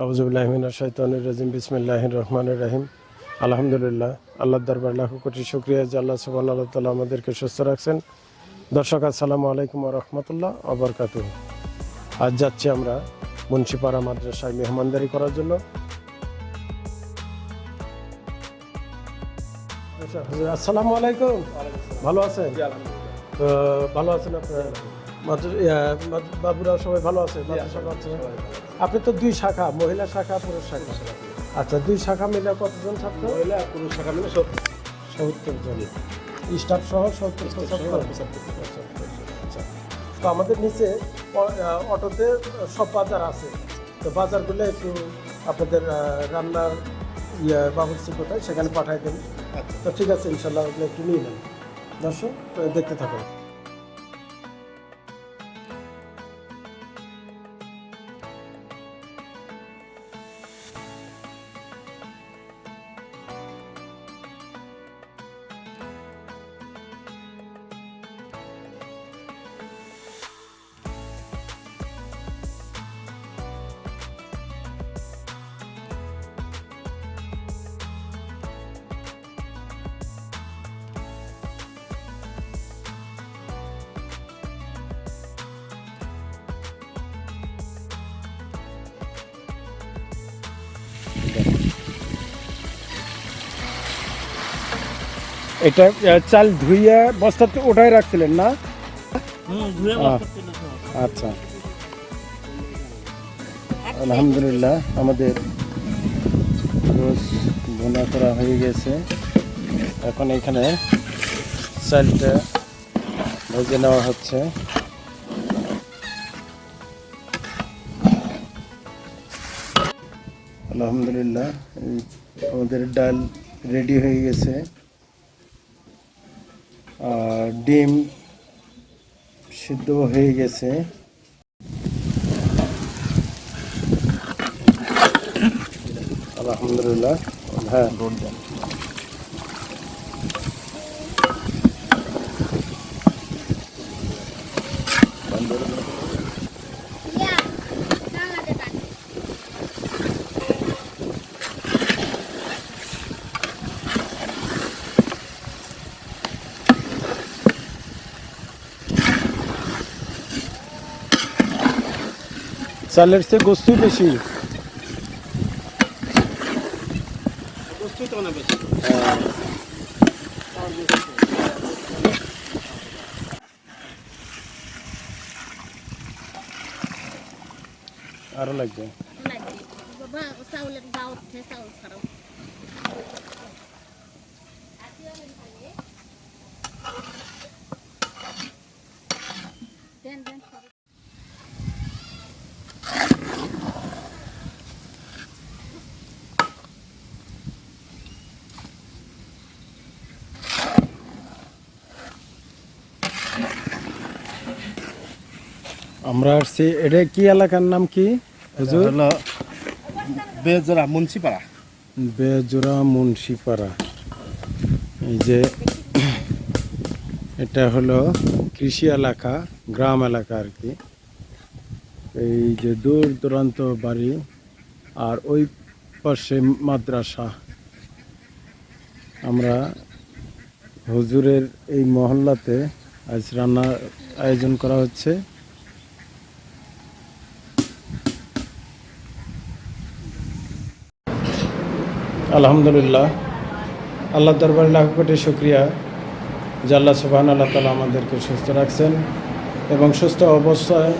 আউযুবিল্লাহি মিনাশ শাইতানির রাজিম বিসমিল্লাহির রহমানির রহিম। আলহামদুলিল্লাহ, আল্লাহর দরবার লাখো কোটি শুকরিয়া যে আল্লাহ সুবহানাহু ওয়া তাআলা আমাদেরকে সুস্থ রাখছেন। দর্শক আসসালামু আলাইকুম ওয়া রাহমাতুল্লাহ ওয়া বারাকাতুহু। আজ যাচ্ছি আমরা মুন্সিপাড়া মাদ্রাসায় মেহমানদারি করার জন্য। আসসালামু আলাইকুম। ভালো আছেন? তো ভালো আছেন আপনারা? বাবুরা সবাই ভালো আছে? আপনি তো দুই শাখা, মহিলা শাখা পুরুষ শাখা। আচ্ছা, দুই শাখা মিলে কতজন ছাত্র? মহিলা পুরুষ শাখা মিলে 70 জন, স্টাফ সহ 70-75। আচ্ছা, তো আমাদের নিচে অটোতে সব বাজার আছে, তো বাজারগুলো একটু আপনাদের রান্নার বাবুর্চি কোথায় সেখানে পাঠাই দেন। তো ঠিক আছে, ইনশাল্লাহ ওগুলো একটু নিয়ে নেন। দর্শক দেখতে থাকুন। এটা চাল ধুইয়া বস্তাতে ওটাই রাখছিলেন না? আচ্ছা, আলহামদুলিল্লাহ আমাদের রোজ বোনা করা হয়ে গেছে। এখন এখানে চালটা ভেজে নেওয়া হচ্ছে। আলহামদুলিল্লাহ আমাদের ডাল রেডি হয়ে গেছে, আর ডিম সিদ্ধ হয়ে গেছে। আলহামদুলিল্লাহ। হ্যাঁ, চালের চেয়ে গোস্তই বেশি। আরো লাগবে। আমরা আসছি, এটা কি এলাকার নাম কি হুজুর? বেজোড়া মুন্সিপাড়া। বেজোড়া মুন্সিপাড়া। এই যে এটা হলো কৃষি এলাকা, গ্রাম এলাকা আর কি। এই যে দূর দূরান্ত বাড়ি, আর ওই পাশে মাদ্রাসা। আমরা হুজুরের এই মহল্লাতে আজ রান্নার আয়োজন করা হচ্ছে। আলহামদুলিল্লাহ, আল্লাহ দরবারে লাখ কোটি শুকরিয়া যে আল্লাহ সুবহানাহু ওয়া তাআলা আমাদেরকে সুস্থ রাখছেন এবং সুস্থ অবস্থায়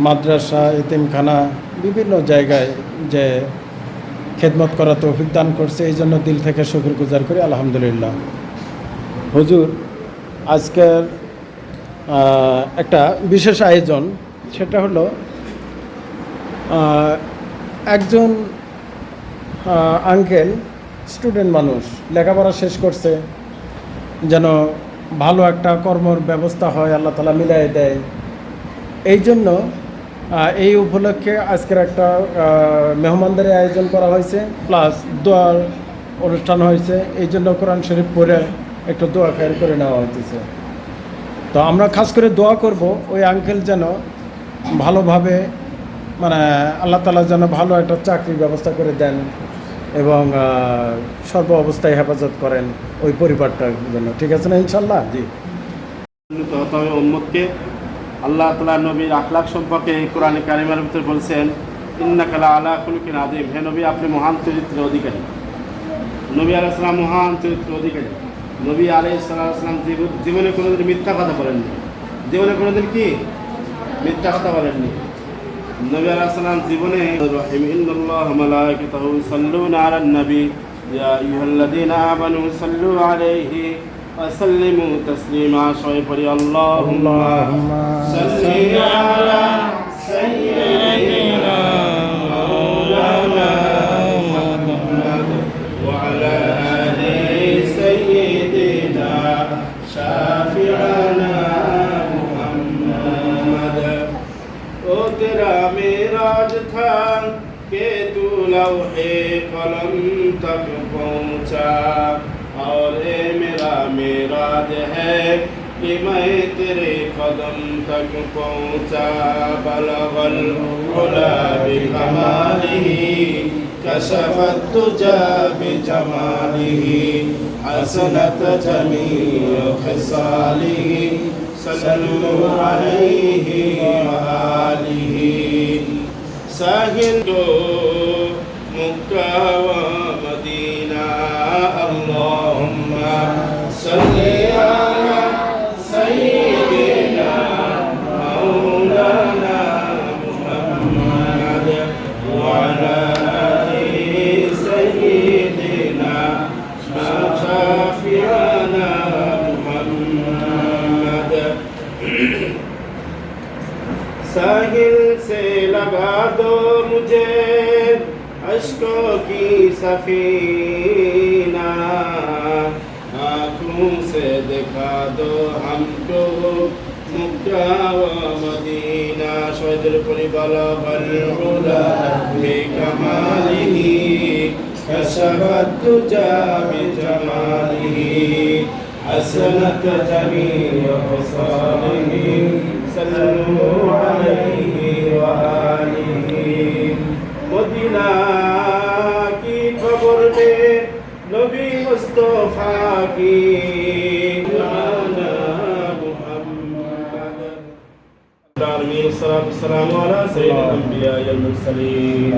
মাদ্রাসা, এতিমখানা, বিভিন্ন জায়গায় যে খেদমত করা তৌফিক দান করছে, এই জন্য দিল থেকে শুকরগুজার করি আলহামদুলিল্লাহ। হুজুর আজকের একটা বিশেষ আয়োজন, সেটা হলো একজন আঙ্কেল স্টুডেন্ট মানুষ, লেখাপড়া শেষ করছে, যেন ভালো একটা কর্মর ব্যবস্থা হয়, আল্লাহ তাআলা মিলাই দেয়। এই জন্য এই উপলক্ষে আজকের একটা মেহমানদারি আয়োজন করা হয়েছে, প্লাস দোয়ার অনুষ্ঠান হয়েছে। এই জন্য কোরআন শরীফ পড়ে একটু দোয়া খায়ের করে নেওয়া হয়েছে। তো আমরা খাস করে দোয়া করব ওই আঙ্কেল যেন ভালোভাবে মানে আল্লাহ তাআলা যেন ভালো একটা চাকরির ব্যবস্থা করে দেন এবং সর্ব অবস্থায় হেফাজত করেন ওই পরিবারটার জন্য। ঠিক আছে না ইনশাল্লাহ? জি, উন্নত হতে হবে উম্মতকে। আল্লাহ তাআলা নবীর আখলাক সম্পর্কে কোরআনে কারিমের ভিতরে বলছেন, ইন্নাকা লাআলা খুলুকিন আযীম। হে নবী, আপনি মহান চরিত্রের অধিকারী। নবী আলাইহিস সালাম মহান চরিত্রের অধিকারী। নবী আলাইহিস সালাম জীবনে কোনোদিন মিথ্যা কথা বলেননি। জীবনে কোনোদিন কি মিথ্যা কথা বলেননি। নবী আলাইহিস সালাম জীবনে রহিম ইন্নাল্লাহা মালাইকাতাহু ইউসাল্লুনা আলান নবী ইয়া আইয়ুহাল্লাযীনা আমানু সাল্লু আলাইহি ওয়া সাল্লিমু তাসলিমা। সবাই পড়ি আল্লাহুম্মা সাল্লি আলা সাইয়্যিদিনা মাওলানা মুহাম্মাদ ওয়া আলা আলি সাইয়্যিদিনা শাফি'ানা মুহাম্মাদ। ओ तेरा मेराज था कि तू लौहे कलम तक पहुँचा, और ये मेरा मेराज है कि मैं तेरे कदम तक पहुँचा। बलगल उला बिकमालिही कशफत तुजा बिजमालिही हसनत जमीअ खिसालिही सल्लु अलैहि व आलिहि। साहिल को मक्का व मदीना अल्लाहुम्मा सल्ली अला सय्यिदिना मौलाना मुहम्मद व अला आलि सय्यिदिना शाफि'ाना मुहम्मद। साहिल से लगा दो मुझे अश्कों की सफीना, आँखों से दिखा दो हमको मक्का व मदीना। शहीदुल पुरी बलगल उला बिकमालिही कशफत तुजा बिजमालिही हसनत जमीअ खिसालिही सल्लु अलैहि व आलिहि। मदीना की खबर में नबी मुस्तफा की मुहम्मद। सलाम अला सय्यिदिल अंबिया वल मुरसलीन।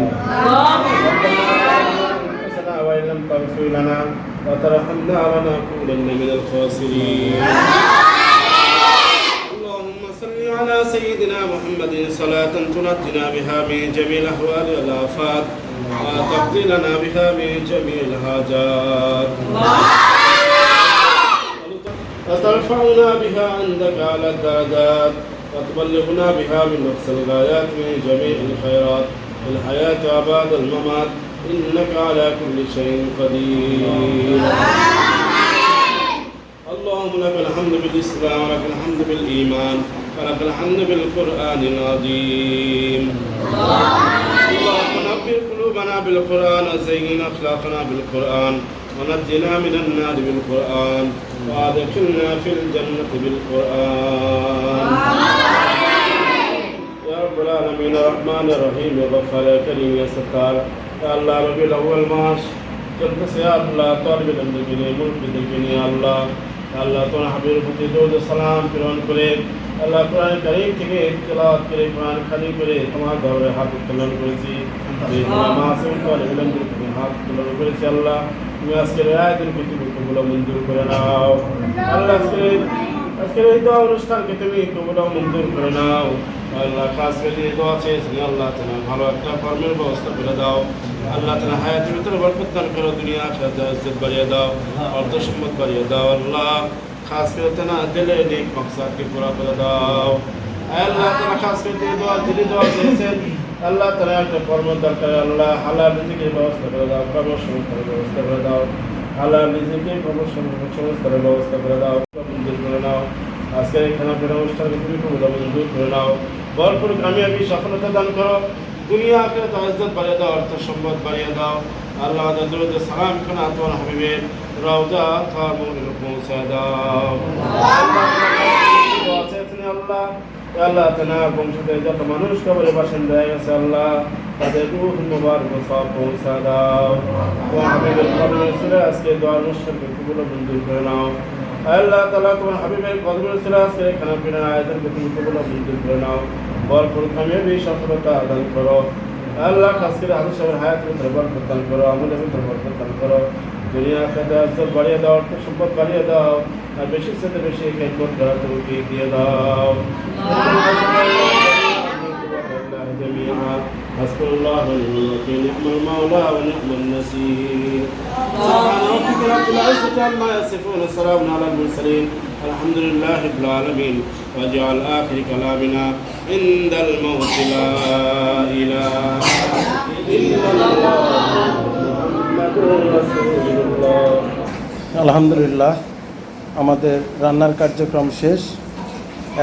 وإن لم تغفر لنا وترحمنا لنكونن من الخاسرين. اللهم صل على سيدنا محمد صلاة تنجنا بها من جميع الأهوال والآفات وتقضي لنا بها من جميع الحاجات وترفعنا بها عندك على الدرجات وتبلغنا بها من أقصى الغايات من جميع الخيرات في الحياة وبعد الممات إنك على كل شيء قدير. اللهم لك الحمد بالإسلام ولك الحمد بالإيمان ولك الحمد بالقرآن العظيم. اللهم نبّر قلوبنا بالقرآن وزين أخلاقنا بالقرآن ونجنا من النار بالقرآن وأدخلنا في الجنة بالقرآن. يا رب العالمين الرحمن الرحيم يا غفار يا كريم يا ستار يا الله ربي الأول মাস চলতেছে আল্লাহ তোর বিলম্বে নিয়ে মুরব্বিদেরকে নিয়ে আল্লাহ আল্লাহ তোর হাবিবের প্রতি দরুদ ও সালাম প্রেরণ করে আল্লাহ কোরআন কারীম থেকে তেলাওয়াত করে কোরআন খানি করে তোমার দরবারে হাত উত্তোলন করেছি। মাসুম তোর বিলম্বে হাত উত্তোলন করেছি আল্লাহ তুমি আজকের আয়াতের কর্তৃপক্ষগুলো মঞ্জুর করে নাও আল্লাহ। আজকের এই দোয়া অনুষ্ঠানকে তুমি কবুল ও মঞ্জুর করে নাও আল্লাহ। খাস করে এই দোয়া চেয়েছি আল্লাহ তুমি ভালো একটা কর্মের ব্যবস্থা করে দাও আল্লাহ। তুমি হায়াতের ভিতরে বরকত দান করো, দুনিয়া আখিরাতে ইজ্জত বাড়িয়ে দাও, অর্থ সম্পদ বাড়িয়ে দাও আল্লাহ। খাস করে তেনা দিলে নেক মাকসাদকে পুরা করে দাও আল্লাহ। তারা খাস করে যিনি দোয়া চেয়েছেন আল্লাহ তারা একটা কর্ম দরকার আল্লাহ। হালাল রিজিকের ব্যবস্থা করে দাও, কর্মসংস্থানের ব্যবস্থা করে দাও হালাল রিজিকে কর্মসংস্থানের ব্যবস্থা করে দাও, মঞ্জুর করে নাও। আজকের এই খানাপিনা অনুষ্ঠানকে তুমি কবুল ও মঞ্জুর করে নাও। ভরপুর কামিয়াবি সফলতা দান করো, দুনিয়া আখিরাতে ইজ্জত বাড়িয়ে দাও, অর্থ সম্পদ বাড়িয়ে দাও আল্লাহ। দরুদ ও সালাম খানা তোমার হাবিবের রওজা থামুর পৌঁছে দাও আল্লাহ। আল্লাহ তেনার বংশতে যত মানুষ কবরে বাসিন্দা হয়ে গেছে আল্লাহ তাদের রূহ মুবারক সব পৌঁছা দাও ও হাবিবের কদমে ছিল আজকে দোয়ার মুশকিলকে কবুল ও মঞ্জুর করে নাও আল্লাহ তাআলা তোমার হাবিবের কদমে ছিল আজকে খানা পিনা আয়োজনকে তুমি কবুল ও মঞ্জুর করে নাও বরকত কামিয়াবি সফলতা দান করো আল্লাহ খাস করে হাদিস সাহেবের হায়াতের ভিতরে বরকত দান করো আমলের ভিতরে বরকত দান করো দুনিয়া আখিরাতে ইজ্জত বাড়িয়ে দাও অর্থ সম্পদ বাড়িয়ে দাও আর বেশি থেকে বেশি খেদমত করার তৌফিক দিয়ে দাও جميعا حسبنا الله ونعم الوكيل نعم المولى ونعم النصير سبحان ربك رب العزة عما يصفون وسلام على المرسلين الحمد لله رب العالمين واجعل آخر كلامنا عند الموت لا إله إلا الله محمد رسول الله আলহামদুলিল্লাহ আমাদের রান্নার কার্যক্রম শেষ।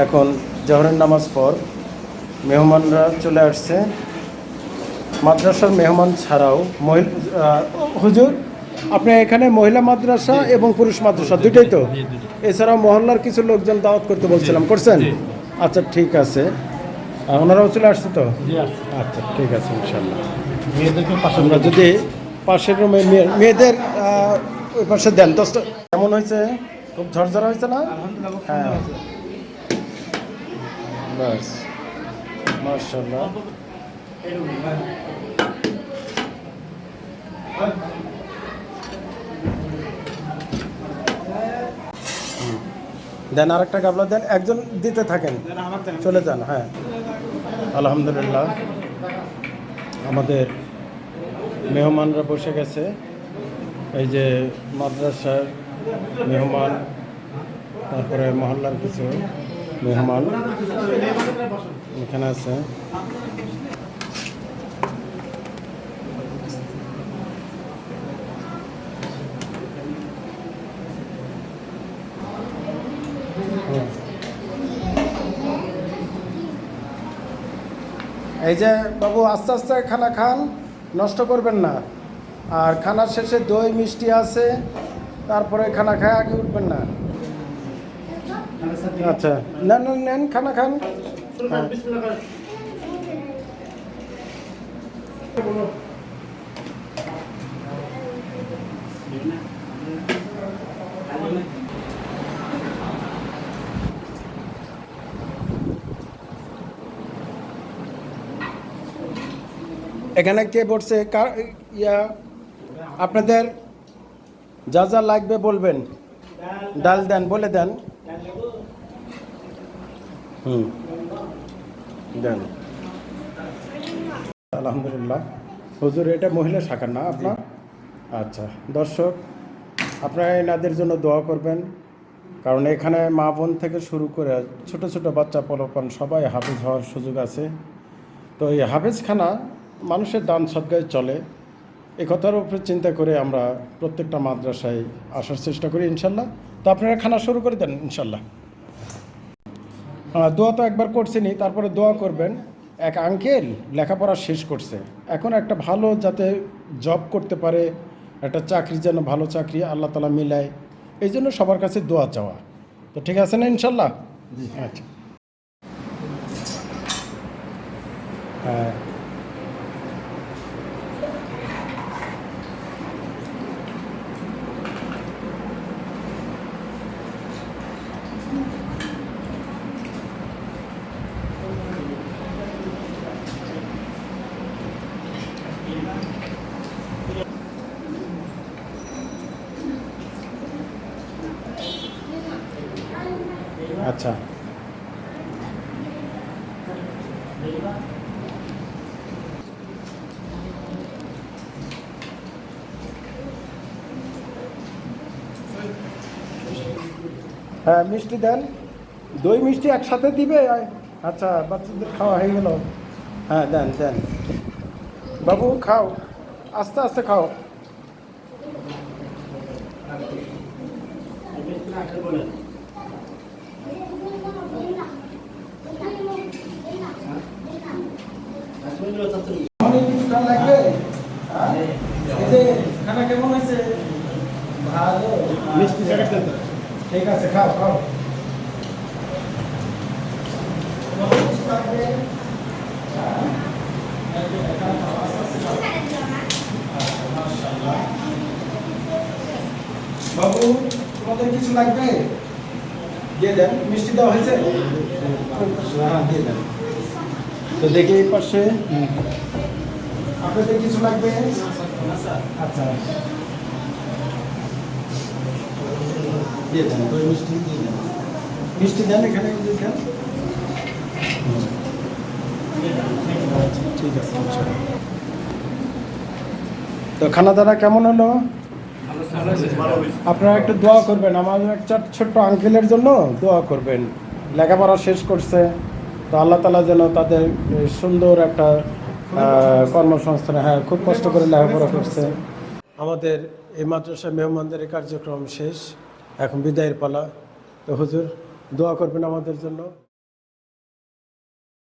এখন জোহরের নামাজ পর মেহমানরা চলে আসছে। মাদ্রাসার মেহমান ছাড়াও হুজুর আপনি এখানে মহিলা মাদ্রাসা এবং পুরুষ মাদ্রাসা দুটোই তো, এছাড়াও মহল্লার কিছু লোকজন দাওয়াত করতে বলছিলাম, করছেন? আচ্ছা ঠিক আছে, ওনারাও চলে আসছে তো? আচ্ছা ঠিক আছে ইনশাল্লাহ। আমরা যদি পাশের রুমে মেয়েদের ওই পাশে দেন। দোস্ত কেমন হয়েছে? খুব ঝরঝরা হয়েছে না? হ্যাঁ বাস মাশাআল্লাহ। দেন আরেকটা গাবলা দেন, একজন দিতে থাকেন, চলে যান। হ্যাঁ আলহামদুলিল্লাহ আমাদের মেহমানরা বসে গেছে। এই যে মাদ্রাসার মেহমান, তারপরে মহল্লার কিছু মেহমান এখানে আছে। এই যে বাবু আস্তে আস্তে খানা খান, নষ্ট করবেন না। আর খানার শেষে দই মিষ্টি আছে, তারপরে খানা খায় আগে উঠবেন না। আচ্ছা নেন নেন খানা খান। হ্যাঁ এখানে কে বলছে ইয়া আপনাদের যা যা লাগবে বলবেন। ডাল দেন, বলে দেন। দেন। আলহামদুলিল্লাহ হুজুর এটা মহিলা শাখা না আপনার? আচ্ছা দর্শক আপনারা এনাদের জন্য দোয়া করবেন, কারণ এখানে মা বোন থেকে শুরু করে ছোট ছোট বাচ্চা পোলাপান সবাই হাফেজ হওয়ার সুযোগ আছে। তো এই হাফেজখানা মানুষের দান সদকায় চলে, এ কথার উপরে চিন্তা করে আমরা প্রত্যেকটা মাদ্রাসায় আসার চেষ্টা করি ইনশাল্লাহ। তো আপনারা খানা শুরু করে দেন ইনশাল্লাহ। দোয়া তো একবার করছেনই, তারপরে দোয়া করবেন। এক আঙ্কেল লেখাপড়া শেষ করছে, এখন একটা ভালো যাতে জব করতে পারে, একটা চাকরি যেন ভালো চাকরি আল্লাহ তাআলা মিলায়, এই জন্য সবার কাছে দোয়া চাওয়া। তো ঠিক আছে না ইনশাল্লাহ? আচ্ছা হ্যাঁ আচ্ছা হ্যাঁ মিষ্টি দেন, দই মিষ্টি একসাথে দিবে। আচ্ছা বাচ্চাদের খাওয়া হয়ে গেল। হ্যাঁ দেন দেন বাবু, খাও আস্তে আস্তে খাও। খানা কেমন হয়েছে? ভালো, মিষ্টি ঠিক আছে, খাও খাও। বাবু, তোমাদের কিছু লাগবে? দিয়ে দেন। মিষ্টি দেওয়া হয়েছে? হ্যাঁ, দিয়ে দেন। তো দেখি এই পাশে আপনাদের কিছু লাগবে? আচ্ছা, দিয়ে দেন। দই মিষ্টি দিয়ে দেন। মিষ্টি দেন, এখানে দিয়ে দেন। আচ্ছা, ঠিক আছে। তো খানা দানা কেমন হলো? আপনারা একটু দোয়া করবেন, আমার একটা ছোট্ট আঙ্কেলের জন্য দোয়া করবেন। লেখাপড়া শেষ করছে, তো আল্লাহ তাআলা যেন তাদের সুন্দর একটা কর্মসংস্থান, হ্যাঁ খুব কষ্ট করে লেখাপড়া করছে। আমাদের এই মাদ্রাসা মেহমানদারি কার্যক্রম শেষ, এখন বিদায়ের পালা। তো হুজুর দোয়া করবেন আমাদের জন্য।